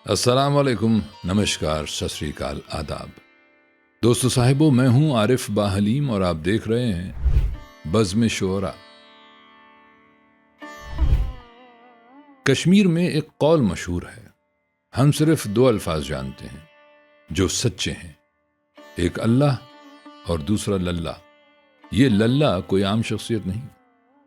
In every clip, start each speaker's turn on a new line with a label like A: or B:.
A: السلام علیکم، نمشکار، ست سری اکال، آداب دوستو صاحبو، میں ہوں عارف باحلیم اور آپ دیکھ رہے ہیں بزم شعراء۔ کشمیر میں ایک قول مشہور ہے، ہم صرف دو الفاظ جانتے ہیں جو سچے ہیں، ایک اللہ اور دوسرا للہ۔ یہ للہ کوئی عام شخصیت نہیں،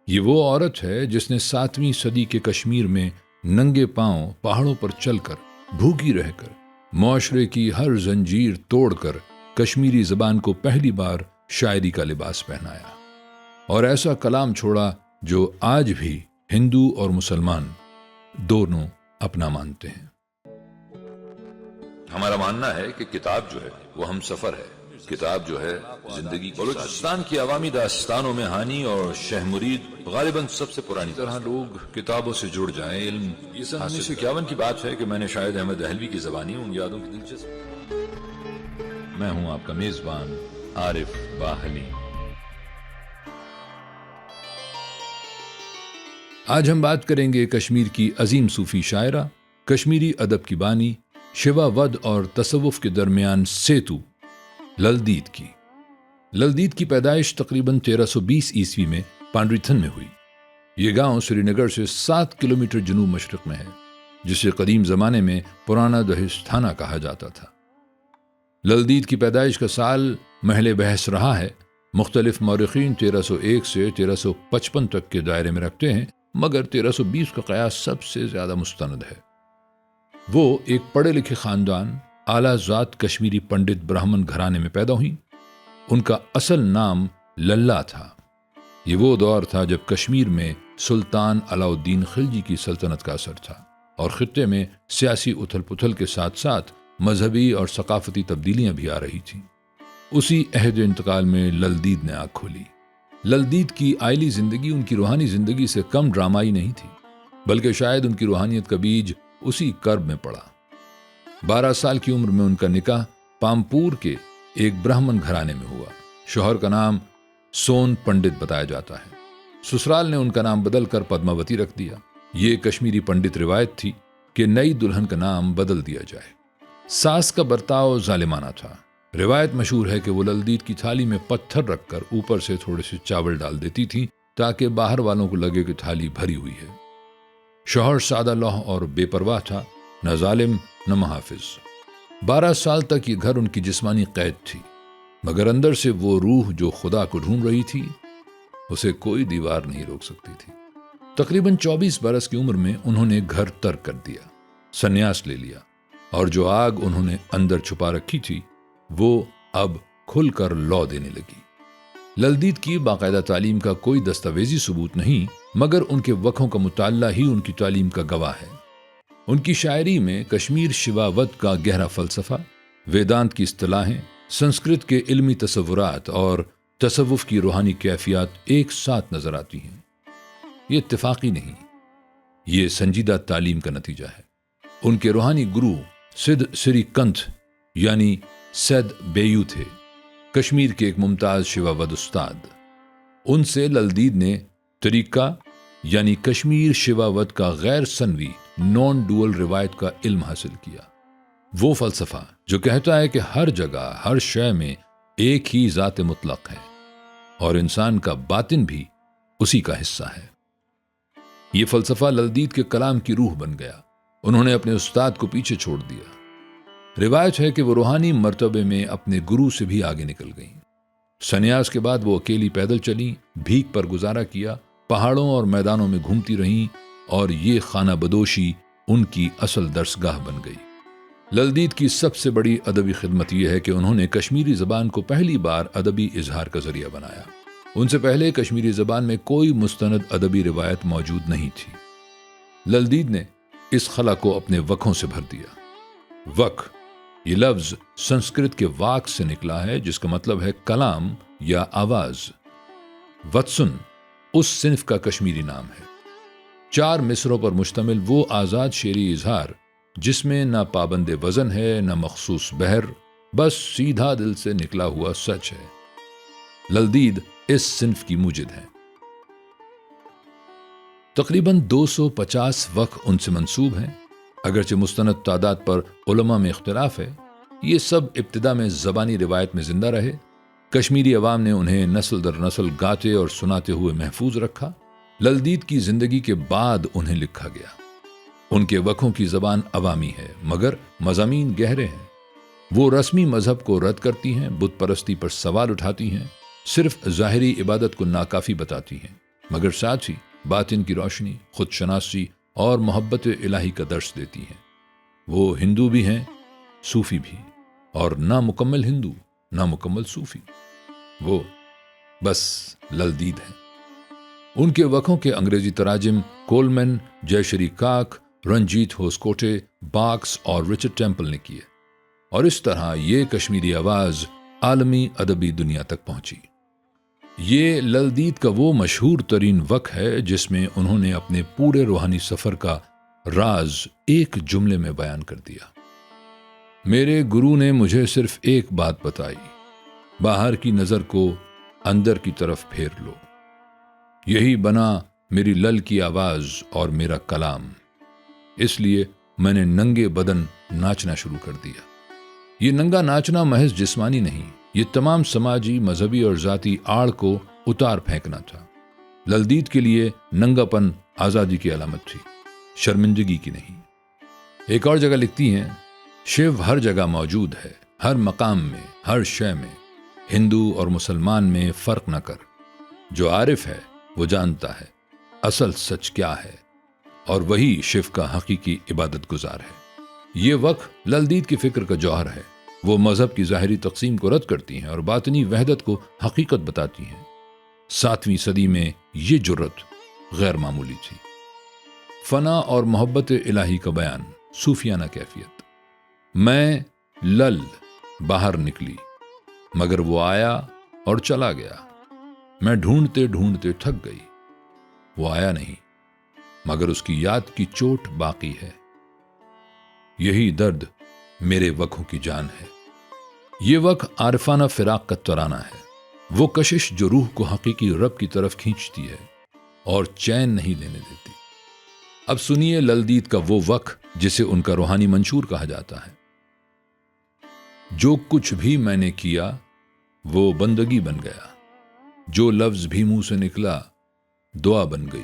A: یہ وہ عورت ہے جس نے 7ویں صدی کے کشمیر میں ننگے پاؤں پہاڑوں پر چل کر، بھوکی رہ کر، معاشرے کی ہر زنجیر توڑ کر کشمیری زبان کو پہلی بار شاعری کا لباس پہنایا اور ایسا کلام چھوڑا جو آج بھی ہندو اور مسلمان دونوں اپنا مانتے ہیں۔ ہمارا ماننا ہے کہ کتاب جو ہے وہ ہم سفر ہے، کتاب جو ہے زندگی کی۔ بلوچستان کی عوامی داستانوں میں ہانی اور شہ مرید غالباً سب سے پرانی طرح لوگ کتابوں سے جڑ جائیں۔ علم یہ سن 1951 کی بات ہے کہ میں نے شاید احمد دہلوی کی زبانی ان یادوں کی دلچسپ۔ میں ہوں آپ کا میزبان عارف باحلیم۔ آج ہم بات کریں گے کشمیر کی عظیم صوفی شاعرہ، کشمیری ادب کی بانی، شیوا ود اور تصوف کے درمیان سیتو للدید کی۔ للدید کی پیدائش تقریباً 1320 عیسوی میں پانڈریتھن میں ہوئی۔ یہ گاؤں سری نگر سے 7 کلومیٹر جنوب مشرق میں ہے، جسے قدیم زمانے میں پرانا دہستانہ کہا جاتا تھا۔ للدید کی پیدائش کا سال محل بحث رہا ہے۔ مختلف مورخین 1301 سے 1355 تک کے دائرے میں رکھتے ہیں، مگر 1320 کا قیاس سب سے زیادہ مستند ہے۔ وہ ایک پڑھے لکھے خاندان، اعلیٰ ذات کشمیری پنڈت برہمن گھرانے میں پیدا ہوئیں۔ ان کا اصل نام للہ تھا۔ یہ وہ دور تھا جب کشمیر میں سلطان علاؤ الدین خلجی کی سلطنت کا اثر تھا اور خطے میں سیاسی اتھل پتھل کے ساتھ ساتھ مذہبی اور ثقافتی تبدیلیاں بھی آ رہی تھیں۔ اسی عہد انتقال میں للدید نے آنکھ کھولی۔ للدید کی عائلی زندگی ان کی روحانی زندگی سے کم ڈرامائی نہیں تھی، بلکہ شاید ان کی روحانیت کا بیج اسی کرب میں پڑا۔ 12 سال کی عمر میں ان کا نکاح پامپور کے ایک برہمن گھرانے میں ہوا۔ شوہر کا نام سون پنڈت بتایا جاتا ہے۔ سسرال نے ان کا نام بدل کر پدماوتی رکھ دیا۔ یہ کشمیری پنڈت روایت تھی کہ نئی دلہن کا نام بدل دیا جائے۔ ساس کا برتاؤ ظالمانہ تھا۔ روایت مشہور ہے کہ وہ للدید کی تھالی میں پتھر رکھ کر اوپر سے تھوڑے سے چاول ڈال دیتی تھی تاکہ باہر والوں کو لگے کہ تھالی بھری ہوئی ہے۔ شوہر سادہ لوح اور بے پرواہ تھا، نہ ظالم نہ محافظ۔ 12 سال تک یہ گھر ان کی جسمانی قید تھی، مگر اندر سے وہ روح جو خدا کو ڈھونڈ رہی تھی، اسے کوئی دیوار نہیں روک سکتی تھی۔ تقریباً 24 برس کی عمر میں انہوں نے گھر ترک کر دیا، سنیاس لے لیا، اور جو آگ انہوں نے اندر چھپا رکھی تھی وہ اب کھل کر لو دینے لگی۔ للدید کی باقاعدہ تعلیم کا کوئی دستاویزی ثبوت نہیں، مگر ان کے وقفوں کا مطالعہ ہی ان کی تعلیم کا گواہ ہے۔ ان کی شاعری میں کشمیر شیوا ود کا گہرا فلسفہ، ویدانت کی اصطلاحیں، سنسکرت کے علمی تصورات اور تصوف کی روحانی کیفیات ایک ساتھ نظر آتی ہیں۔ یہ اتفاقی نہیں، یہ سنجیدہ تعلیم کا نتیجہ ہے۔ ان کے روحانی گرو سدھ سری کنتھ یعنی سید بیو تھے، کشمیر کے ایک ممتاز شیوا ود استاد۔ ان سے للدید نے طریقہ یعنی کشمیر شیوا ود کا غیر سنوی نان ڈوئل روایت کا علم حاصل کیا۔ وہ فلسفہ جو کہتا ہے کہ ہر جگہ ہر شے میں ایک ہی ذات مطلق ہے اور انسان کا باطن بھی اسی کا حصہ ہے۔ یہ فلسفہ للدید کے کلام کی روح بن گیا۔ انہوں نے اپنے استاد کو پیچھے چھوڑ دیا۔ روایت ہے کہ وہ روحانی مرتبے میں اپنے گرو سے بھی آگے نکل گئیں۔ سنیاس کے بعد وہ اکیلی پیدل چلیں، بھیک پر گزارا کیا، پہاڑوں اور میدانوں میں گھومتی رہیں، اور یہ خانہ بدوشی ان کی اصل درسگاہ بن گئی۔ للدید کی سب سے بڑی ادبی خدمت یہ ہے کہ انہوں نے کشمیری زبان کو پہلی بار ادبی اظہار کا ذریعہ بنایا۔ ان سے پہلے کشمیری زبان میں کوئی مستند ادبی روایت موجود نہیں تھی۔ للدید نے اس خلا کو اپنے وقفوں سے بھر دیا۔ وقف، یہ لفظ سنسکرت کے واک سے نکلا ہے، جس کا مطلب ہے کلام یا آواز۔ وتسن اس صنف کا کشمیری نام ہے۔ 4 مصروں پر مشتمل وہ آزاد شعری اظہار جس میں نہ پابند وزن ہے نہ مخصوص بحر، بس سیدھا دل سے نکلا ہوا سچ ہے۔ للدید اس صنف کی موجد ہے۔ تقریباً 250 وقف ان سے منسوب ہیں۔ اگرچہ مستند تعداد پر علماء میں اختلاف ہے، یہ سب ابتدا میں زبانی روایت میں زندہ رہے۔ کشمیری عوام نے انہیں نسل در نسل گاتے اور سناتے ہوئے محفوظ رکھا۔ للدید کی زندگی کے بعد انہیں لکھا گیا۔ ان کے وکھوں کی زبان عوامی ہے مگر مضامین گہرے ہیں۔ وہ رسمی مذہب کو رد کرتی ہیں، بت پرستی پر سوال اٹھاتی ہیں، صرف ظاہری عبادت کو ناکافی بتاتی ہیں، مگر ساتھ ہی باطن کی روشنی، خود شناسی اور محبت الہی کا درس دیتی ہیں۔ وہ ہندو بھی ہیں، صوفی بھی، اور نامکمل ہندو، نامکمل صوفی۔ وہ بس للدید ہیں۔ ان کے وکھوں کے انگریزی تراجم کولمن، جے شری کاک، رنجیت ہوسکوٹے، باکس اور رچرڈ ٹیمپل نے کیے، اور اس طرح یہ کشمیری آواز عالمی ادبی دنیا تک پہنچی۔ یہ للدید کا وہ مشہور ترین وقت ہے جس میں انہوں نے اپنے پورے روحانی سفر کا راز ایک جملے میں بیان کر دیا۔ میرے گرو نے مجھے صرف ایک بات بتائی، باہر کی نظر کو اندر کی طرف پھیر لو۔ یہی بنا میری لل کی آواز اور میرا کلام۔ اس لیے میں نے ننگے بدن ناچنا شروع کر دیا۔ یہ ننگا ناچنا محض جسمانی نہیں، یہ تمام سماجی، مذہبی اور ذاتی آڑ کو اتار پھینکنا تھا۔ للدید کے لیے ننگا پن آزادی کی علامت تھی، شرمندگی کی نہیں۔ ایک اور جگہ لکھتی ہیں، شیو ہر جگہ موجود ہے، ہر مقام میں، ہر شے میں۔ ہندو اور مسلمان میں فرق نہ کر، جو عارف ہے وہ جانتا ہے اصل سچ کیا ہے، اور وہی شیو کا حقیقی عبادت گزار ہے۔ یہ وقت للدید کی فکر کا جوہر ہے۔ وہ مذہب کی ظاہری تقسیم کو رد کرتی ہیں اور باطنی وحدت کو حقیقت بتاتی ہیں۔ 7ویں صدی میں یہ جرت غیر معمولی تھی۔ فنا اور محبت الہی کا بیان، صوفیانہ کیفیت۔ میں لل باہر نکلی، مگر وہ آیا اور چلا گیا۔ میں ڈھونڈتے ڈھونڈتے تھک گئی، وہ آیا نہیں، مگر اس کی یاد کی چوٹ باقی ہے۔ یہی درد میرے وکھوں کی جان ہے۔ یہ وکھ عارفانہ فراق کا ترانہ ہے، وہ کشش جو روح کو حقیقی رب کی طرف کھینچتی ہے اور چین نہیں لینے دیتی۔ اب سنیے للدید کا وہ وکھ جسے ان کا روحانی منشور کہا جاتا ہے۔ جو کچھ بھی میں نے کیا وہ بندگی بن گیا، جو لفظ بھی منہ سے نکلا دعا بن گئی۔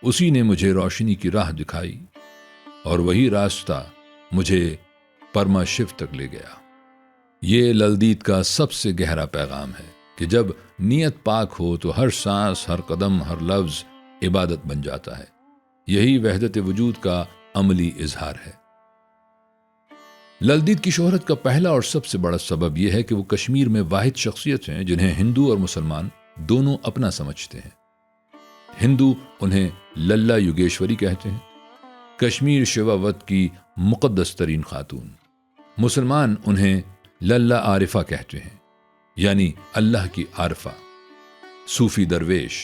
A: اسی نے مجھے روشنی کی راہ دکھائی، اور وہی راستہ مجھے پرما شیو تک لے گیا۔ یہ للدید کا سب سے گہرا پیغام ہے کہ جب نیت پاک ہو تو ہر سانس، ہر قدم، ہر لفظ عبادت بن جاتا ہے۔ یہی وحدت وجود کا عملی اظہار ہے۔ للدید کی شہرت کا پہلا اور سب سے بڑا سبب یہ ہے کہ وہ کشمیر میں واحد شخصیت ہیں جنہیں ہندو اور مسلمان دونوں اپنا سمجھتے ہیں۔ ہندو انہیں للہ یوگیشوری کہتے ہیں، کشمیر شیوا ود کی مقدس ترین خاتون۔ مسلمان انہیں للہ عارفہ کہتے ہیں، یعنی اللہ کی عارفہ۔ صوفی درویش،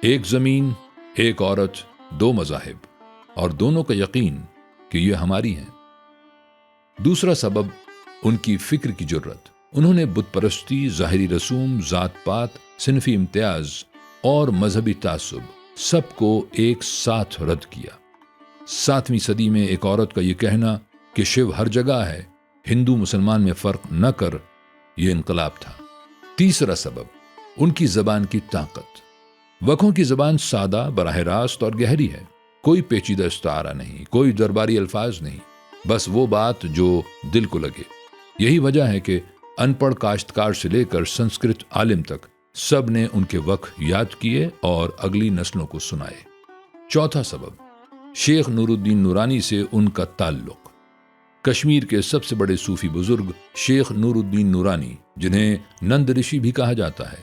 A: ایک زمین، ایک عورت، 2 مذاہب، اور دونوں کا یقین کہ یہ ہماری ہیں۔ دوسرا سبب ان کی فکر کی جرت۔ انہوں نے بت پرستی، ظاہری رسوم، ذات پات، صنفی امتیاز اور مذہبی تعصب سب کو ایک ساتھ رد کیا۔ 7ویں صدی میں ایک عورت کا یہ کہنا کہ شیو ہر جگہ ہے، ہندو مسلمان میں فرق نہ کر، یہ انقلاب تھا۔ تیسرا سبب ان کی زبان کی طاقت۔ وکھوں کی زبان سادہ، براہ راست اور گہری ہے۔ کوئی پیچیدہ استعارہ نہیں، کوئی درباری الفاظ نہیں، بس وہ بات جو دل کو لگے۔ یہی وجہ ہے کہ ان پڑھ کاشتکار سے لے کر سنسکرت عالم تک سب نے ان کے وقت یاد کیے اور اگلی نسلوں کو سنائے۔ چوتھا سبب شیخ نور الدین نورانی سے ان کا تعلق۔ کشمیر کے سب سے بڑے صوفی بزرگ شیخ نور الدین نورانی، جنہیں نند رشی بھی کہا جاتا ہے،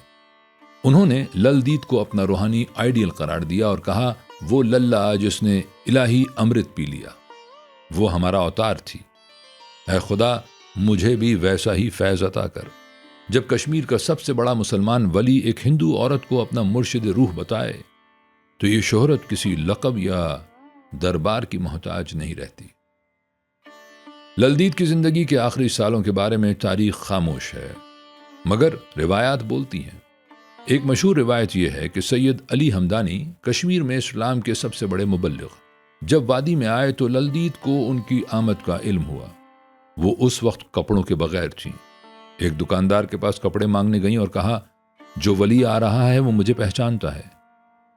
A: انہوں نے للدید کو اپنا روحانی آئیڈیل قرار دیا اور کہا وہ للہ جس نے الہی امرت پی لیا، وہ ہمارا اوتار تھی۔ اے خدا مجھے بھی ویسا ہی فیض عطا کر۔ جب کشمیر کا سب سے بڑا مسلمان ولی ایک ہندو عورت کو اپنا مرشد روح بتائے تو یہ شہرت کسی لقب یا دربار کی محتاج نہیں رہتی۔ للدید کی زندگی کے آخری سالوں کے بارے میں تاریخ خاموش ہے، مگر روایات بولتی ہیں۔ ایک مشہور روایت یہ ہے کہ سید علی ہمدانی کشمیر میں اسلام کے سب سے بڑے مبلغ جب وادی میں آئے تو للدید کو ان کی آمد کا علم ہوا۔ وہ اس وقت کپڑوں کے بغیر تھیں۔ ایک دکاندار کے پاس کپڑے مانگنے گئیں اور کہا، جو ولی آ رہا ہے وہ مجھے پہچانتا ہے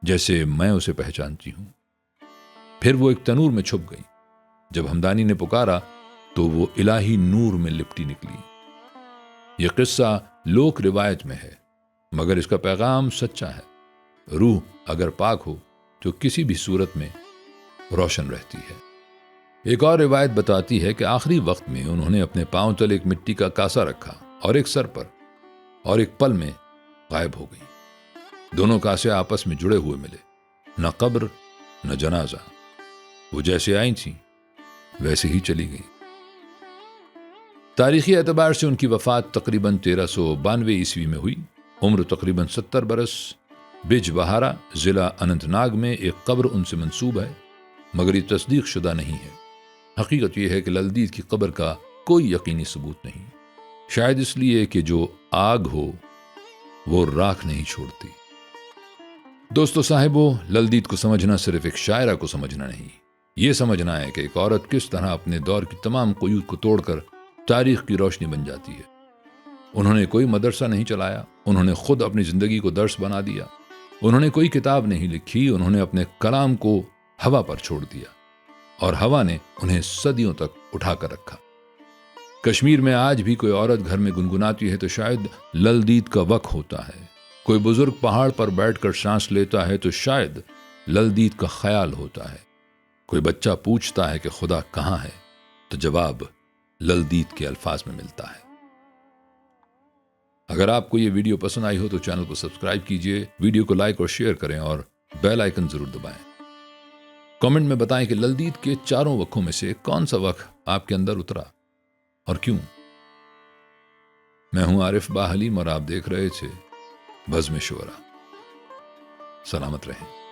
A: جیسے میں اسے پہچانتی ہوں۔ پھر وہ ایک تنور میں چھپ گئی۔ جب ہمدانی نے پکارا تو وہ الہی نور میں لپٹی نکلی۔ یہ قصہ لوک روایت میں ہے، مگر اس کا پیغام سچا ہے۔ روح اگر پاک ہو تو کسی بھی صورت میں روشن رہتی ہے۔ ایک اور روایت بتاتی ہے کہ آخری وقت میں انہوں نے اپنے پاؤں تل ایک مٹی کا کاسا رکھا اور ایک سر پر، اور ایک پل میں غائب ہو گئی۔ دونوں کاسے آپس میں جڑے ہوئے ملے، نہ قبر نہ جنازہ۔ وہ جیسے آئی تھیں ویسے ہی چلی گئی۔ تاریخی اعتبار سے ان کی وفات تقریباً 1392 عیسوی میں ہوئی۔ عمر تقریباً 70 برس۔ بج بہارا ضلع اننت ناگ میں ایک قبر ان سے منسوب ہے، مگر یہ تصدیق شدہ نہیں ہے۔ حقیقت یہ ہے کہ للدید کی قبر کا کوئی یقینی ثبوت نہیں، شاید اس لیے کہ جو آگ ہو وہ راکھ نہیں چھوڑتی۔ دوستو صاحبو، للدید کو سمجھنا صرف ایک شاعرہ کو سمجھنا نہیں، یہ سمجھنا ہے کہ ایک عورت کس طرح اپنے دور کی تمام قیود کو توڑ کر تاریخ کی روشنی بن جاتی ہے۔ انہوں نے کوئی مدرسہ نہیں چلایا، انہوں نے خود اپنی زندگی کو درس بنا دیا۔ انہوں نے کوئی کتاب نہیں لکھی، انہوں نے اپنے کلام کو ہوا پر چھوڑ دیا، اور ہوا نے انہیں صدیوں تک اٹھا کر رکھا۔ کشمیر میں آج بھی کوئی عورت گھر میں گنگناتی ہے تو شاید للدید کا وقت ہوتا ہے۔ کوئی بزرگ پہاڑ پر بیٹھ کر سانس لیتا ہے تو شاید للدید کا خیال ہوتا ہے۔ کوئی بچہ پوچھتا ہے کہ خدا کہاں ہے تو جواب للدید کے الفاظ میں ملتا ہے۔ اگر آپ کو یہ ویڈیو پسند آئی ہو تو چینل کو سبسکرائب کیجئے، ویڈیو کو لائک اور شیئر کریں اور بیل آئیکن ضرور دبائیں۔ کامنٹ میں بتائیں کہ للدید کے چاروں وقتوں میں سے کون سا وقت آپ کے اندر اترا اور کیوں؟ میں ہوں عارف با حلیم اور آپ دیکھ رہے تھے بزم شعرا۔ سلامت رہیں۔